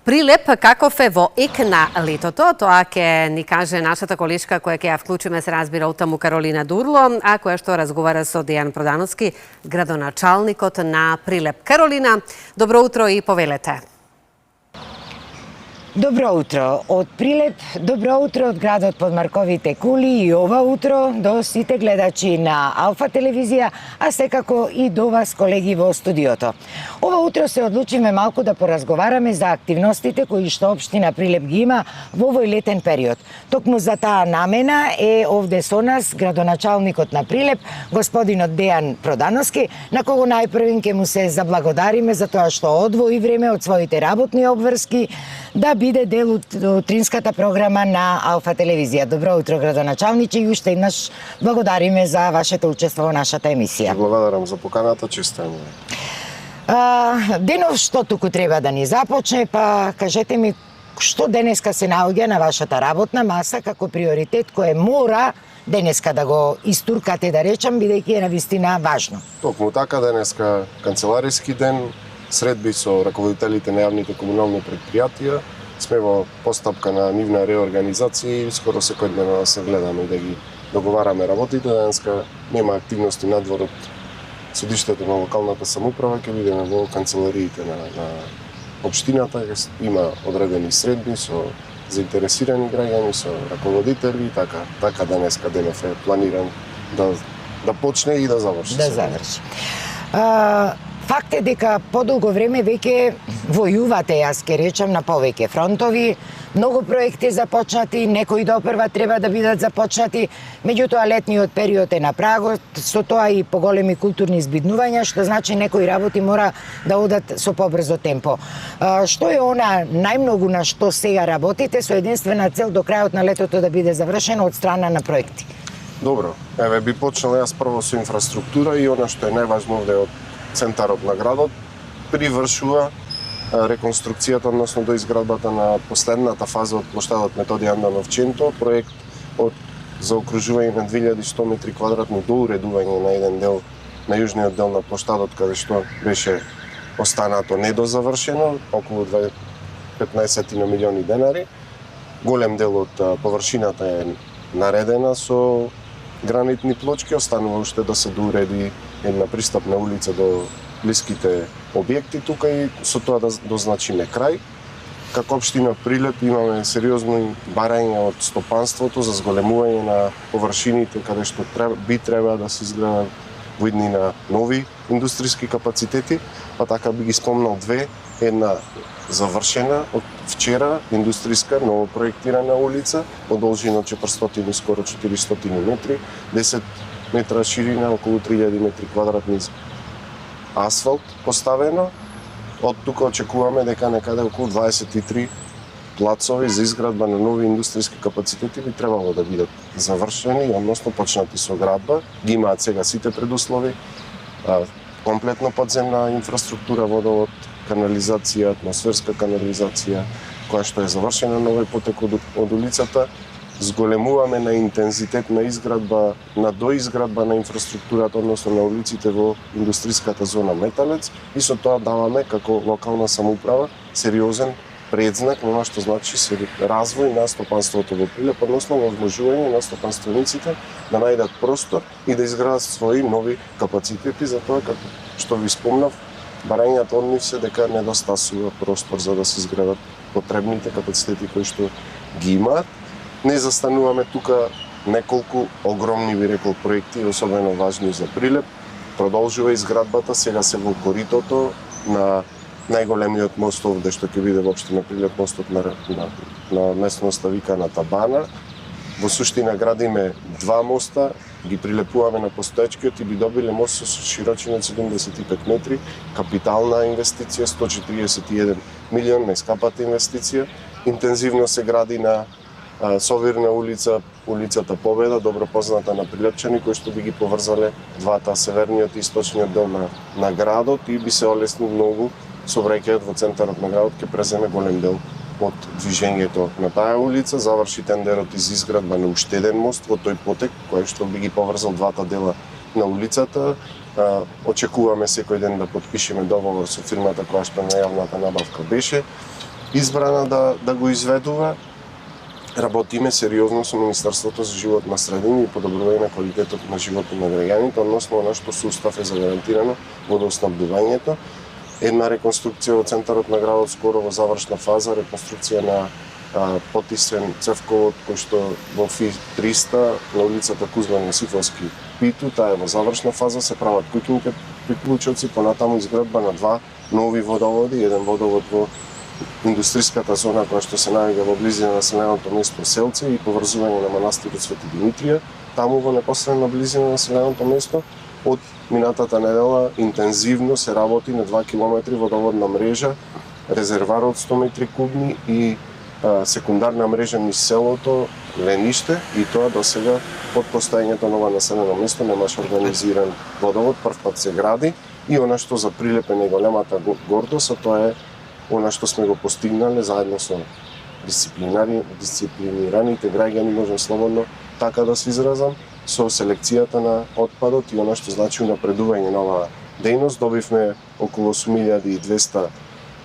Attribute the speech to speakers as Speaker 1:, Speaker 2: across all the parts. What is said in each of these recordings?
Speaker 1: Прилеп каков е во ек на летото, тоа ќе ни каже нашата колешка која ќе ја вклучиме, се разбира, утаму Каролина Дурло, а која што разговара со Дејан Продановски, градоначалникот на Прилеп. Каролина, добро утро и повелете.
Speaker 2: Добро утро од Прилеп, добро утро од градот под Марковите кули и ова утро до сите гледачи на Алфа телевизија, а секако и до вас, колеги, во студиото. Ова утро се одлучиме малку да поразговараме за активностите кои што општина Прилеп ги има во овој летен период. Токму за таа намена е овде со нас градоначалникот на Прилеп, господинот Дејан Продановски, на кого најпрвен ќе му се заблагодариме за тоа што одвои време од своите работни обврски да биде дел од утринската програма на Алфа телевизија. Добро утро, градоначалниче, и уште еднаш благодариме за вашето учество во нашата емисија.
Speaker 3: Благодарам за поканата, честитам.
Speaker 2: Денов што туку треба да ни започне, па кажете ми што денеска се наоѓа на вашата работна маса како приоритет кој мора денеска да го истуркате, да речам, бидејќи е навистина важно.
Speaker 3: Токму така, денеска канцелариски ден, средби со раководителите на јавните комунални предпријатија. Сме во постапка на нивна реорганизација и скоро секој ден да се гледаме и да ги договараме работите. Денеска нема активности надвор од судиштето на локалната самоуправа, ќе бидеме во канцелариите на општината, има одредени средби со заинтересирани граѓани, со раководители, така денеска денов е планиран да почне и да заврши.
Speaker 2: Да заврши. Факт е дека подолго време веќе војувате, јас ке речам, на повеќе фронтови. Многу проекти започнати, некои допрва треба да бидат започнати, меѓутоа летниот период е на прагот, со тоа и поголеми културни збиднувања, што значи некои работи мора да одат со побрзо темпо. Што е она најмногу на што сега работите со единствена цел до крајот на летото да биде завршено од страна на проекти?
Speaker 3: Добро, еве би почнал јас прво со инфраструктура и она што е најважно овде од центарот на градот привршува реконструкцијата, односно до изградбата на последната фаза од плоштадот Методи Анданов Ченто, проект од заокружување на 2100 метри квадратни до уредување на еден дел на јужниот дел на плоштадот, каде што беше останато недозавршено, околу 15 милиони денари. Голем дел од површината е наредена со гранитни плочки, останува уште да се доуреди една пристапна улица до блиските објекти тука и со тоа да дозначиме крај. Како општина Прилеп имаме сериозни барања од стопанството за зголемување на површините каде што би треба да се изградат во иднина нови индустријски капацитети, па така би ги спомнал две. Една завршена од вчера индустријска ново проектирана улица од должина 400 скоро 400 метри, 10 метра ширина, околу 3000 метри квадратни асфалт поставено. Од тука очекуваме дека некаде околу 23 плацови за изградба на нови индустријски капацитети би требало да бидат завршени, односно почнати со градба. Ги имаат сега сите предуслови, комплетно подземна инфраструктура, водовод, канализација, атмосферска канализација, која што е завршена на овој потек од улицата. Зголемуваме на интензитет на изградба, на доизградба на инфраструктурата, односно на улиците во индустријската зона Металец, и со тоа даваме како локална самоуправа сериозен предзнак на што значи развој на стопанството во Прилеп, односно возможување на стопанствениците да најдат простор и да изградат своји нови капацитети, за тоа како што ви спомнав, барањата од нив се дека недостасува простор за да се изградат потребните капацитети кои што ги имаат. Не застануваме тука, неколку огромни, би рекол, проекти, особено важни за Прилеп. Продолжува изградбата, сега се во коритото на најголемиот мост овде што ќе биде воопшто на Прилеп, мостот на местноста викана Табана. Во суштина градиме два моста, ги прилепуваме на постоечкиот и би добиле мост со широчина 75 метри, капитална инвестиција, 141 милион, најскапата инвестиција. Интензивно се гради на Совирна улица, улицата Победа, добро позната на прилепчани, кои што би ги поврзале двата, северниот и источниот дел на градот, и би се олесни многу сообраќајот во центарот на градот, ќе преземе голем дел од движењето на таа улица. Заврши тендерот из изградба на уште еден мост во тој потек, кој што би ги поврзал двата дела на улицата. Очекуваме секој ден да потпишеме договор со фирмата која што на јавната набавка беше. избрана да го изведува. Работиме сериозно со Министерството за животна средина и подобрување на квалитетот на животот на граѓаните, односно на што сустав е загарантирано водоснабдувањето. Една реконструкција во центарот на градот скоро во завршна фаза, реконструкција на потисен цевковод кој што во ФИ 300 на улицата Кузман Јосифовски Питу, таа е во завршна фаза, се прават куќните приклучоци, понатаму изградба на два нови водоводи, еден водовод во индустриската зона која што се наоѓа во близина на населеното место Селце и поврзување на манастирот Свети Димитрија, таму во непосредна близина на населеното место. Од минатата недела интензивно се работи на 2 километри водоводна мрежа, резервар од 100 метри кубни и секундарна мрежа низ селото Лениште, и тоа досега под постоењето на ова населено место немаше организиран водовод, првпат се гради, и она што за Прилеп е најголемата гордост, тоа е она што сме го постигнале заедно со дисциплинираните граѓани, можам слободно така да се изразам, со селекцијата на отпадот и она што значи напредување на оваа дејност. Добивме околу 8200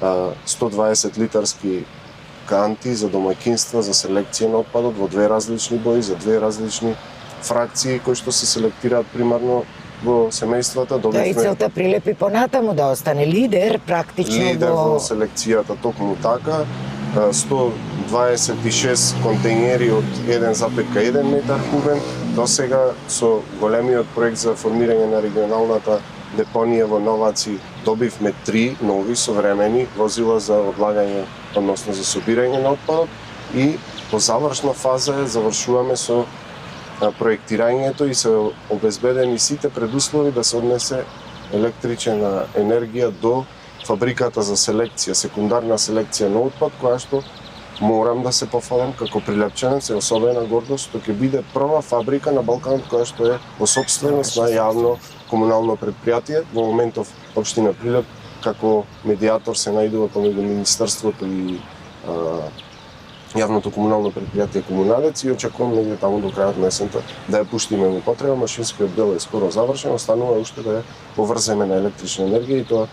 Speaker 3: 120 литарски канти за домаќинства за селекција на отпадот во две различни бои, за две различни фракции кои што се селектираат примарно во семејствата.
Speaker 2: Тоа и целта Прилеп и понатаму да остане лидер практично
Speaker 3: во селекцијата, токму така. 126 контејнери од 1,1 метар кубен. До сега со големиот проект за формирање на регионалната депонија во Новаци добивме 3 нови современи возила за одлагање, односно за собирање на отпадот, и по завршна фаза завршуваме со проектирањето и се обезбедени сите предуслови да се однесе електрична енергија до фабриката за селекција, секундарна селекција на отпад, која што морам да се пофалам како прилепчанец, е особена гордост што ќе биде прва фабрика на Балканот која што е во собственост на јавно комунално предпријатие. Во моментов општина Прилеп како медијатор се најдува помеѓу Министерството и јавното комунално предпријатие Комуналец, и очекувам негде таму до крајот на есента да ја пуштиме во потреба. Машинскиот дел е скоро завршен, останува уште да ја поврземе на електрична енергија, и тоа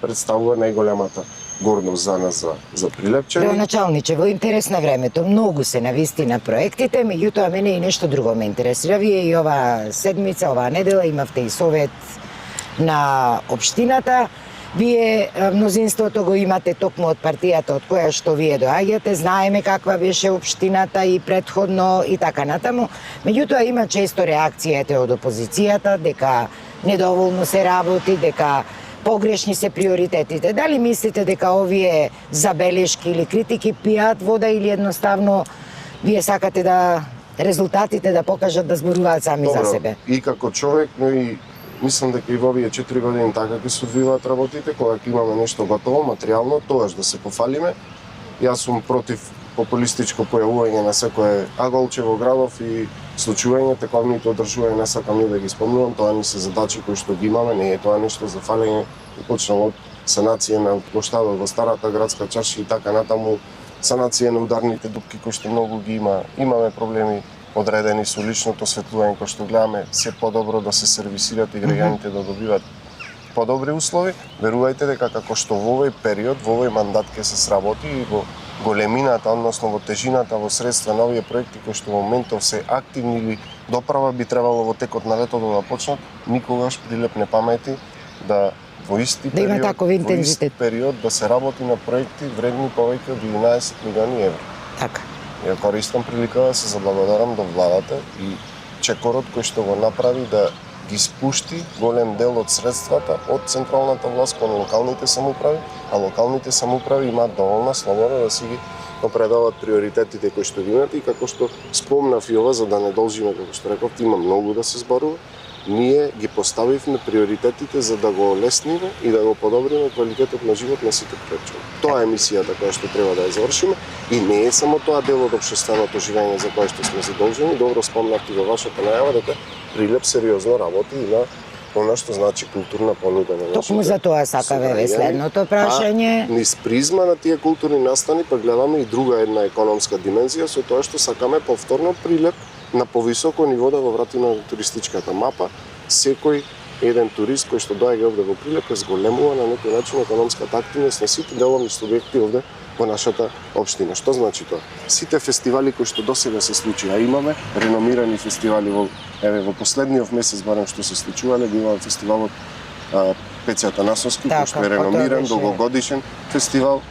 Speaker 3: представува најголемата гордост за нас, за прилепчани.
Speaker 2: Градоначалниче, во интерес на времето, многу се навистина проектите, меѓутоа мене и нешто друго ме интересира. Вие и оваа седмица, оваа недела имавте и совет на општината. Вие мнозинството го имате токму од партијата од која што вие доаѓате, знаеме каква беше општината и претходно и така натаму. Меѓутоа има често реакцијите од опозицијата дека недоволно се работи, дека погрешни се приоритетите. Дали мислите дека овие забелешки или критики пијаат вода, или едноставно вие сакате да резултатите да покажат да зборуваат сами за себе?
Speaker 3: И како човек, но и мислам дека и во овие 4 години така ќе се одвиваат работите, кога ќе имаме нешто готово, материјално, тогаш да се пофалиме. Јас сум против популистичко појавување на секое аголче во градов и случување, тековните одржување не сакам ни да ги спомнувам, тоа не се задачи кои што ги имаме, не е тоа нешто за фалење, почнало од санација на плоштадот во старата градска чарши и така натаму, санација на ударните дупки кои што многу ги има. Имаме проблеми одредени со личното осветлување, кој што гледаме се подобро да се сервисират и граѓаните да добиват подобри услови. Верувајте дека како што во овој период, во овој мандат ќе се сработи и во големината, односно во тежината, во средства на овие проекти кои што во моментов се активни или доправа би требало во текот на летото да почнат, никогаш Прилеп не памети да во исти период да се работи на проекти вредни повеќе од 11 милиони евро.
Speaker 2: Така.
Speaker 3: Ја користам прилика да се заблагодарам до владата и чекорот кој што го направи да ги спушти голем дел од средствата од централната власт кон локалните самоуправи, а локалните самоуправи имаат доволна слобода да си ги определат приоритетите кои што ги имат. И како што спомнав и ова, за да не должиме, како што рековте, има многу да се зборува. Ние ги поставивме приоритетите за да го олесниме и да го подобриме квалитетот на живот на сите прилепчани. Тоа е мисијата која што треба да ја завршиме, и не е само тоа дел од општественото живење за кое што сме задолжени. Добро спомнавте во вашата најава дека Прилеп сериозно работи и на она што значи културна понуда на нашите.
Speaker 2: Токму за тоа сакаме следното прашање.
Speaker 3: Низ призма на тие културни настани па гледаме и друга една економска димензија со тоа што сакаме повторно Прилеп на повисоко ниво да го врати на туристичката мапа. Секој еден турист кој што доаѓа овде во Прилеп зголемува на некој начин економската активност на сите деловни субјекти овде во нашата општина. Што значи тоа? Сите фестивали кои што досега се случи, а имаме реномирани фестивали во последниот месец барем што се случувале, го имаме фестивалот Пеце Атанасовски, кој што е реномиран, долгогодишен фестивал.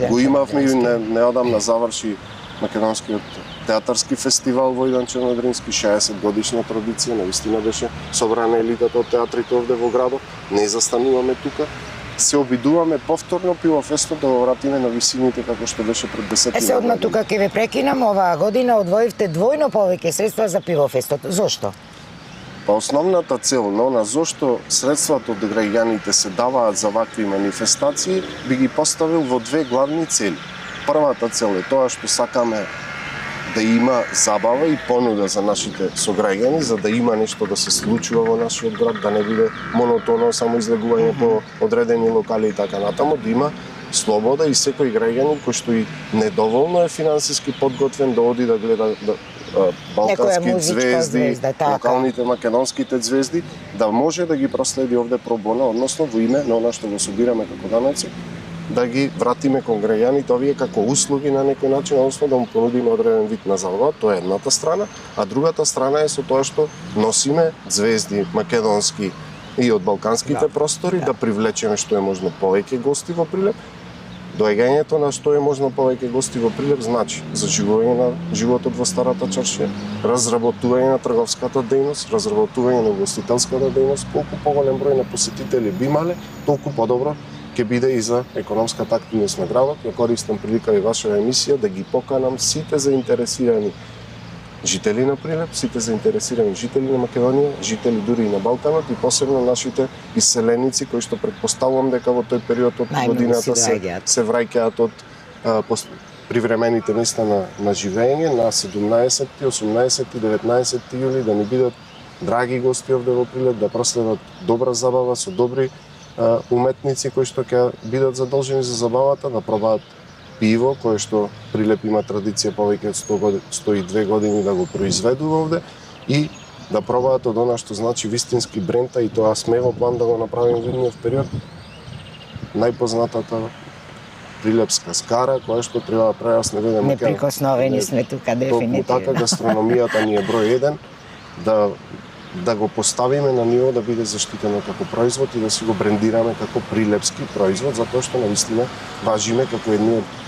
Speaker 3: Го имавме и неодамна заврши македонскиот театарски фестивал Војдан Чернодрински, 60 годишна традиција, навистина беше собрана елитата од театрите овде во градот. Не застануваме тука. Се обидуваме повторно Пивофестот да го вратиме на висините како што беше пред 10 години.
Speaker 2: Се одма тука ќе ве прекинам, оваа година одвоивте двојно повеќе средства за Пивофестот. Зошто?
Speaker 3: Па основната цел на зошто средствата од граѓаните се даваат за вакви манифестации, би ги поставил во две главни цели. Првата цел е тоа што сакаме да има забава и понуда за нашите сограѓани, за да има нешто да се случува во нашиот град, да не биде монотонно само излегување по одредени локали и така натаму, да има слобода и секој граѓанин кој што и недоволно е финансиски подготвен да оди да гледа балкански звезди, локалните македонските звезди, да може да ги проследи овде пробона, односно во име на она што го собираме како даноци, да ги вратиме кон граѓаните овие како услуги на некој начин, односно да му понудиме одреден вид на забава. Тоа е едната страна, а другата страна е со тоа што носиме звезди македонски и од балканските простори, да привлечеме што е можно повеќе гости во Прилеп. Доаѓањето на што е можно повеќе гости во Прилеп значи заживување на животот во старата чаршија, разработување на трговската дејност, разработување на угостителската дејност. Колку поголем број на посетители би имале, толку подобро ќе биде и за економската активност на градот. Ја користам прилика и вашава емисија да ги поканам сите заинтересирани жители на Прилеп, сите заинтересирани жители на Македонија, жители дури и на Балканот и посебно нашите иселеници кои што предпоставувам дека во тој период од годината се враќаат од привремените места на живење на 17, 18 и 19 јули, да ни бидат драги гости овде во Прилеп, да проследат добра забава со добри уметници кои што ќе бидат задолжени за забавата, да пробаат пиво, кое што Прилеп има традиција повеќе од 102 години да го произведува овде и да пробаат од она што значи вистински брента и тоа сме во план да го направиме во идниот период. Најпознатата прилепска скара, која што треба да прави, аз не ведам.
Speaker 2: Неприкосновени сме тука дефинитивно.
Speaker 3: Толку така гастрономијата ни е број 1, да го поставиме на ниво да биде заштитено како производ и да си го брендираме како прилепски производ, затоа што навистина важиме како едни од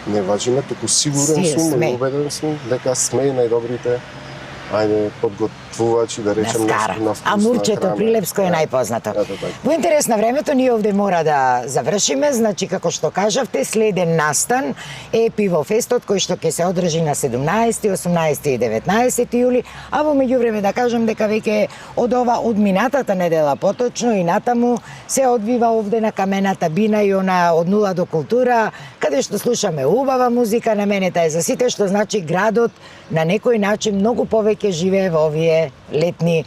Speaker 3: не важиме, туку сигурен сум и убеден сум дека сме најдобрите подготвувачи, да речем, на вкусна
Speaker 2: Амурчето прилепско е најпознато. Во интерес на времето, ние овде мора да завршиме, значи како што кажавте, следен настан е Пивофестот кој што ќе се одржи на 17, 18 и 19 јули, а во меѓувреме да кажам дека веќе од минатата недела поточно и натаму се одвива овде на Камената бина и она од нула до култура, каде што слушаме убава музика, наменета е за сите, што значи градот на некој начин многу повеќе живее во овие летни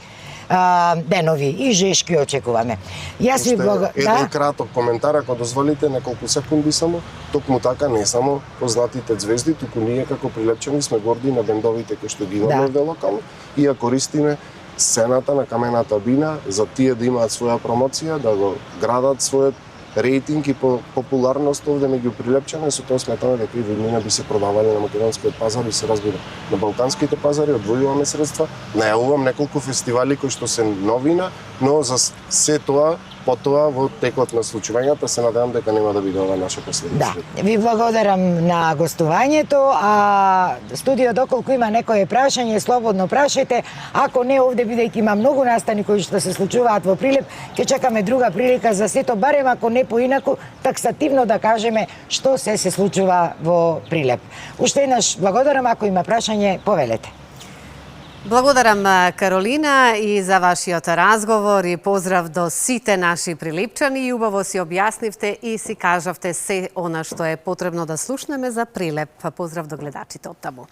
Speaker 2: денови и жешки очекуваме. Јас ви
Speaker 3: еден краток коментар, ако дозволите, неколку секунди само. Токму така не само познатите звезди, туку ние како прилепчани сме горди на бендовите кои што ги имаме овде локално и ја користиме сцената на Камената бина за тие да имаат своја промоција, да го градат својот рейтинг и популарност овде меѓу прилепчани, со тоа сметаме дека и во иднина би се продавале на македонскиот пазар и се разбира на балканските пазари, одвојуваме средства, најавувам неколку фестивали кои што се новина, но за се тоа потоа во текот на случувањата се надевам дека нема да биде ова наша последна средба.
Speaker 2: Ви благодарам на гостувањето, а студио доколку има некое прашање, слободно прашајте. Ако не, овде бидејќи има многу настани кои што се случуваат во Прилеп, ќе чекаме друга прилика за сето, барем ако не поинаку, таксативно да кажеме што се случува во Прилеп. Уште еднаш благодарам, ако има прашање, повелете.
Speaker 1: Благодарам, Каролина, и за вашиот разговор и поздрав до сите наши прилипчани. И убаво си објаснивте и си кажавте се она што е потребно да слушнеме за Прилеп. Поздрав до гледачите од таму.